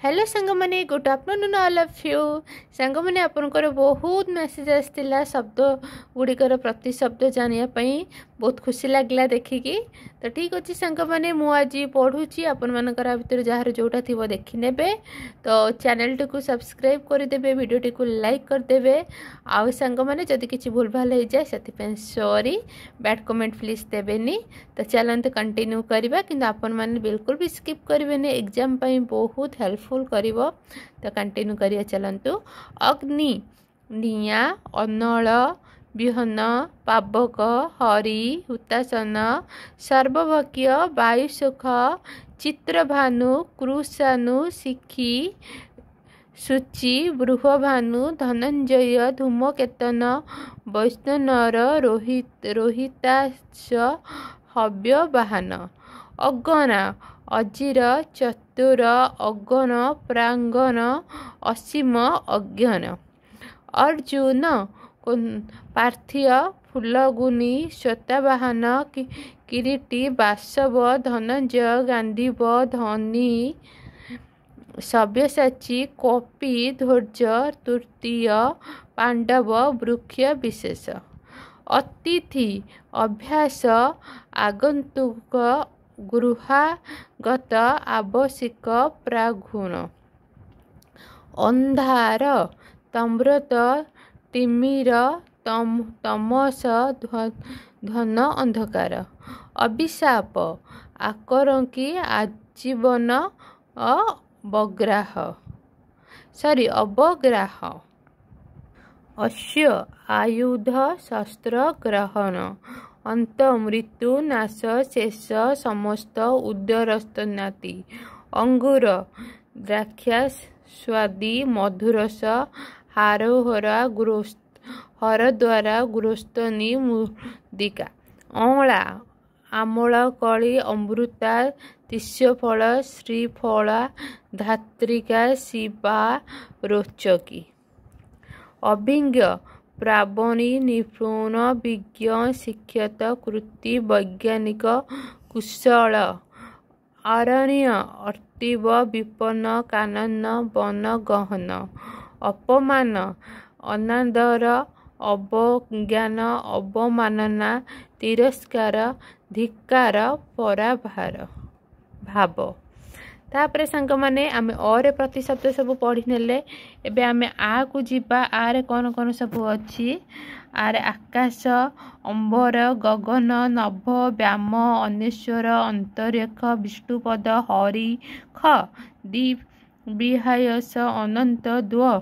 Hello सांग मैंने good afternoon all of you सांग मैंने आपनकर बहुत मेसेज आसाला शब्द गुड़िकर प्रति शब्द जानापी बहुत खुशी लगला देखिकी। तो ठीक अच्छे सांग मैंने मुझे पढ़ुची आपण मानकर भितर जार जोटा थी देखने तो चैनल टी को सब्सक्राइब करदे वीडियो टी को लाइक करदे आउ सांग मैंने जदि किसी भूल भाल हो जाए से सॉरी बैड कमेंट प्लीज देवेनी। तो चलते कंटिन्यू करवा कि आपण मैंने बिल्कुल भी स्किप करेंगे एग्जाम बहुत हेल्पफुल करिवो। तो कंटिन्यू करिया चलतु। अग्नि निया अनल विहन पावक हरि हुतासन सर्वभक्ष्य वायुसुख चित्रभानु कृशानु शिखी सूचि बृहभानु धनंजय धूमकेतन वैष्णनर रोहिताक्ष हव्यवाहन अगना अजीर चतुर अगण प्रांगण असीम अज्ञान अर्जुन पार्थिव फूलगुनी श्वेतवाहन किरीटी वासव धनंजय गांधीव धनी सव्यसाची कपि धैर्य तृतीय पांडव वृक्ष विशेष अतिथि अभ्यास आगंतुक गृहागत आवश्यक प्रागुण अंधार तम्रत तिमिर तमस धन अंधकार अभिशाप आकरंकी आजीवन अवग्राह अश्य आयुध शस्त्र ग्रहण अंत मृत्यु नाश शेष समस्त उदरस्तनाति अंगूर द्राक्षा स्वादी मधुरस हारोहरा हर द्वारा गृहस्थनी मुदिका अँला आमल कली अमृता तिष्यफल श्रीफला धात्रिका शिवा रोचकी अभिज्ञ प्रावणी निपुण विज्ञ शिक्षित कृति वैज्ञानिक कुशल अरण्य अर्तिव विपन्न कानन वन गहन अपमान अनादर अवज्ञान अवमानना तिरस्कार धिक्कार पराभार भाव। तापर सांग मैंने आम अरे प्रतिशब्द सब पढ़ी नेले। एबे आमे आ को जीवा आरे कौन कौन सब अच्छी आरे आकाश अंबर गगन नभ व्याम अनेश्वर अंतरिक्ष विष्णुपद हरि ख दीप विहायस अनंत द्व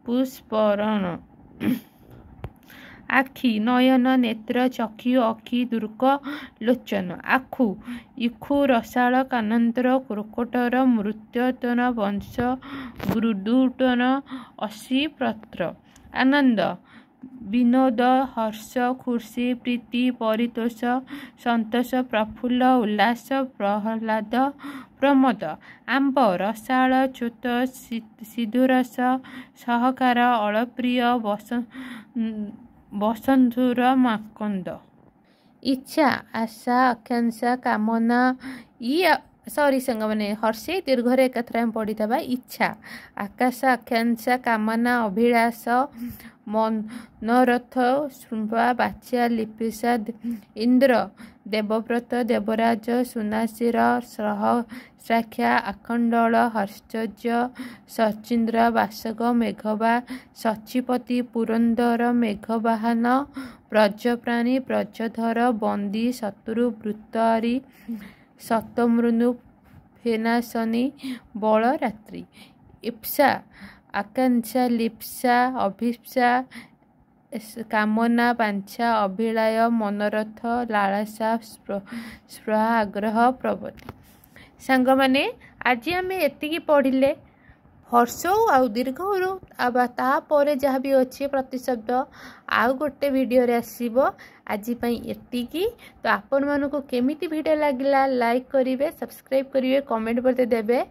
पुष्परण आखि नयन नेत्र चक्षु अखि दुर्ग लोचन आखु इखु रसाल कानंतर क्रोकोटर मृत्युतन वंश गुरुदूटन अशी पत्र आनंद विनोद हर्ष खुशी प्रीति परितोष संतोष प्रफुल्ल उल्लास प्रहलाद प्रमोद आंब रसाल च्युत सिधुरस सहकार अलप्रिय बसंधुर माकंद इच्छा आशा आकांक्षा कामना सॉरी सांग मैंने हर्षे दीर्घ एकत्र पढ़ी था इच्छा आकाश आकांक्षा कामना अभिलाष मनोरथ शुंभा बाच्या लिपिसा इंद्र देवव्रत देवराज सुनाशिर सहस्राख्या आखंडल हर्षज सचिंद्र वासक मेघवा सचिपति पुरंदर मेघवाहन ब्रजप्राणी ब्रजधर बंदी शत्रु वृत्तरी शतमृनु फेनाशनी बल रात्रि इप्सा आकांक्षा लिप्सा अभिप्सा कामना वांछा अभिलाय मनोरथ लालसा स्पृहा आग्रह प्रवृत्ति। सांग मैंने आज आम एति पढ़िले हर्ष आउ दीर्घ तापर जहाँ भी अच्छे प्रतिशब्द आउ गोटे वीडियो रे आसीबो आज एतिकी। तो आपण मानको केमिति वीडियो लागला लाइक करिवे सब्सक्राइब करिवे कमेंट करते देबे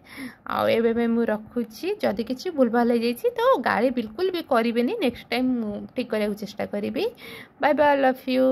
आ एबे मैं रखुची जदि किछि भूल भाल हो जाइछि तो गाली बिल्कुल भी करिवेनी नेक्स्ट टाइम ठीक करने चेष्टा करी। Bye bye love you.